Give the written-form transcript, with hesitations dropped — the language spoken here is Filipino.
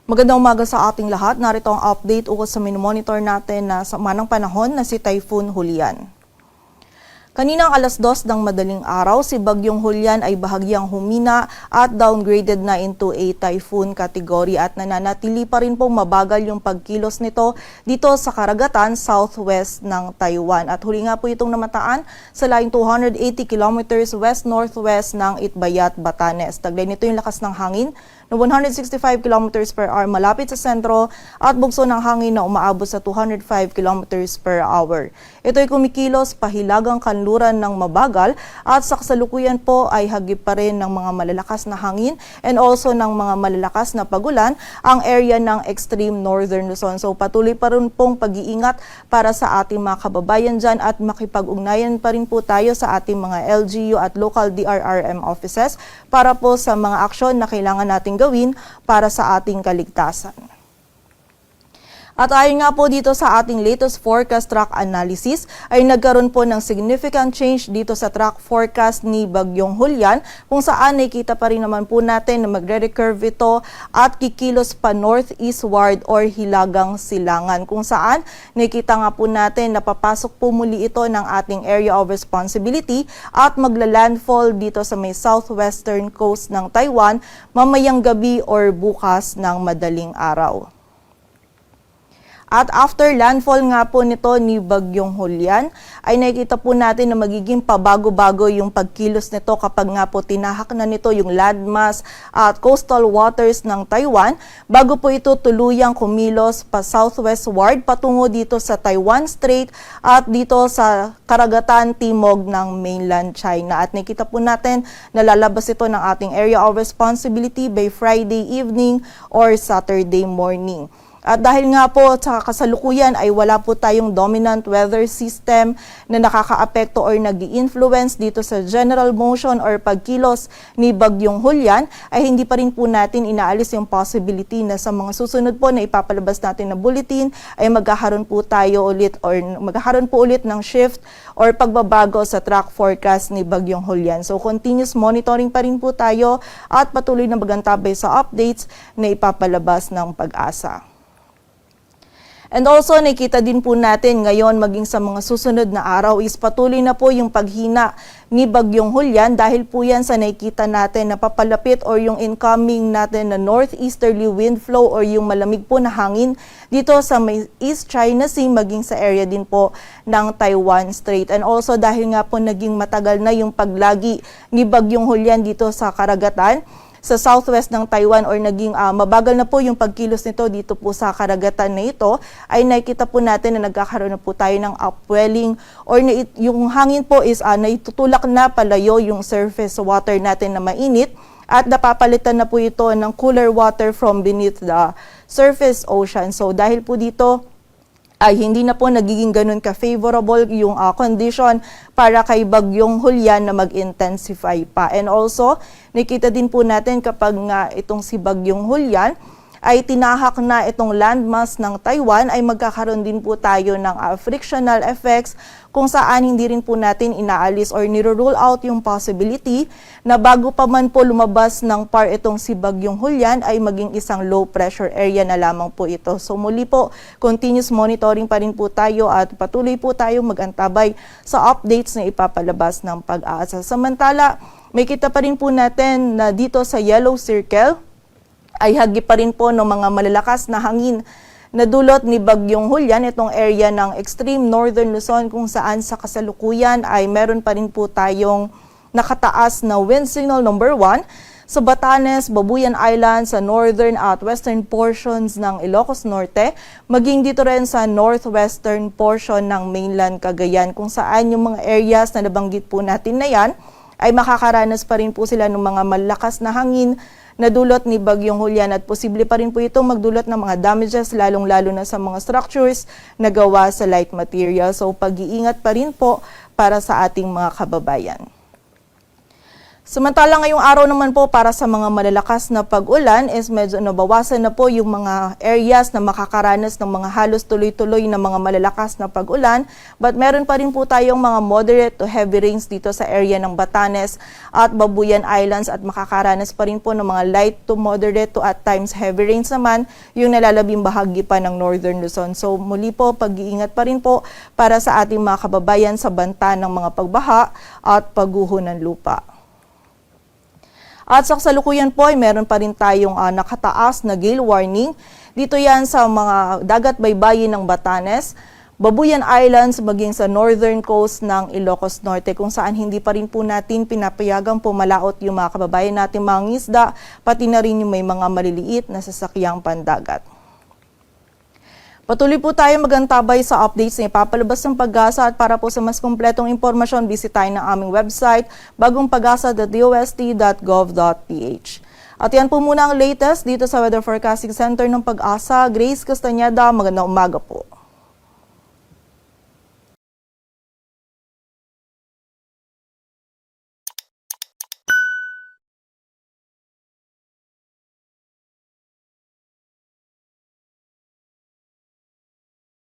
Magandang umaga sa ating lahat. Narito ang update ukol sa minomonitor natin na sama ng panahon na si Typhoon Julian. Kaninang alas 2 ng madaling araw, si Bagyong Julian ay bahagyang humina at downgraded na into a typhoon category at nananatili pa rin pong mabagal yung pagkilos nito dito sa karagatan southwest ng Taiwan. At huli nga po itong namataan sa laing 280 kilometers west-northwest ng Itbayat, Batanes. Taglay nito yung lakas ng hangin na 165 kilometers per hour malapit sa sentro at bugso ng hangin na umaabot sa 205 kilometers per hour. Ito ay kumikilos pahilagang kanluran ng mabagal at sa kasalukuyan po ay hagip pa rin ng mga malalakas na hangin and also ng mga malalakas na pagulan ang area ng extreme northern Luzon. So patuloy pa rin pong pag-iingat para sa ating mga kababayan dyan at makipag-ugnayan pa rin po tayo sa ating mga LGU at local DRRM offices para po sa mga aksyon na kailangan nating gawin para sa ating kaligtasan. At ayon nga po dito sa ating latest forecast track analysis ay nagkaroon po ng significant change dito sa track forecast ni Bagyong Julian kung saan nakikita pa rin naman po natin na magre-recurve ito at kikilos pa northeastward or hilagang silangan kung saan nakikita nga po natin na papasok po muli ito ng ating area of responsibility at magla-landfall dito sa may southwestern coast ng Taiwan mamayang gabi or bukas ng madaling araw. At after landfall nga po nito ni Bagyong Julian, ay nakikita po natin na magiging pabago-bago yung pagkilos nito kapag nga po tinahak na nito yung landmass at coastal waters ng Taiwan bago po ito tuluyang kumilos pa southwestward patungo dito sa Taiwan Strait at dito sa karagatan timog ng mainland China. At nakikita po natin na lalabas ito ng ating area of responsibility by Friday evening or Saturday morning. At dahil nga po sa kasalukuyan ay wala po tayong dominant weather system na nakakaapekto or nag-i-influence dito sa general motion or pagkilos ni Bagyong Julian, ay hindi pa rin po natin inaalis yung possibility na sa mga susunod po na ipapalabas natin na bulletin ay magkakaroon po ulit ng shift or pagbabago sa track forecast ni Bagyong Julian. So continuous monitoring pa rin po tayo at patuloy na magantabay sa updates na ipapalabas ng Pag-asa. And also, nakita din po natin ngayon maging sa mga susunod na araw is patuloy na po yung paghina ni Bagyong Julian dahil po yan sa nakikita natin na papalapit or yung incoming natin na northeasterly wind flow or yung malamig po na hangin dito sa may East China Sea maging sa area din po ng Taiwan Strait. And also dahil nga po naging matagal na yung paglagi ni Bagyong Julian dito sa karagatan, sa southwest ng Taiwan or naging mabagal na po yung pagkilos nito dito po sa karagatan na ito, ay nakikita po natin na nagkakaroon na po tayo ng upwelling or yung hangin po is naitutulak na palayo yung surface water natin na mainit at napapalitan na po ito ng cooler water from beneath the surface ocean. So dahil po dito ay hindi na po nagiging ganun ka-favorable yung condition para kay Bagyong Julian na mag-intensify pa. And also, nakita din po natin kapag nga itong si Bagyong Julian ay tinahak na itong landmass ng Taiwan ay magkakaroon din po tayo ng frictional effects kung saan hindi rin po natin inaalis or niro-rule out yung possibility na bago pa man po lumabas ng par itong si Bagyong Julian ay maging isang low pressure area na lamang po ito. So muli po, continuous monitoring pa rin po tayo at patuloy po tayo mag-antabay sa updates na ipapalabas ng Pag-asa. Samantala, may kita pa rin po natin na dito sa yellow circle ay hagip pa rin po ng mga malalakas na hangin na dulot ni Bagyong Julian, itong area ng extreme northern Luzon kung saan sa kasalukuyan ay meron pa rin po tayong nakataas na wind signal number 1 sa Batanes, Babuyan Island, sa northern at western portions ng Ilocos Norte, maging dito rin sa northwestern portion ng mainland Cagayan kung saan yung mga areas na nabanggit po natin na yan ay makakaranas pa rin po sila ng mga malakas na hangin na dulot ni Bagyong Julian at posible pa rin po itong magdulot ng mga damages lalong-lalo na sa mga structures na gawa sa light material. So pag-iingat pa rin po para sa ating mga kababayan. Samantala ngayong araw naman po para sa mga malalakas na pag-ulan is medyo nabawasan na po yung mga areas na makakaranas ng mga halos tuloy-tuloy na mga malalakas na pag-ulan. But meron pa rin po tayong mga moderate to heavy rains dito sa area ng Batanes at Babuyan Islands at makakaranas pa rin po ng mga light to moderate to at times heavy rains naman yung nalalabing bahagi pa ng Northern Luzon. So muli po pag-iingat pa rin po para sa ating mga kababayan sa banta ng mga pagbaha at pagguho ng lupa. At sa kasalukuyan po ay meron pa rin tayong nakataas na gale warning. Dito yan sa mga dagat baybayin ng Batanes, Babuyan Islands, maging sa northern coast ng Ilocos Norte kung saan hindi pa rin po natin pinapayagang pumalaot yung mga kababayan natin mga ngisda, pati na rin yung may mga maliliit na sasakyang pandagat. Patuloy po tayo magantabay sa updates na ipapalabas ng Pag-asa at para po sa mas kumpletong impormasyon, bisitahin ang aming website bagongpagasa.dost.gov.ph. At yan po muna ang latest dito sa Weather Forecasting Center ng Pag-asa. Grace Castañeda, magandang umaga po.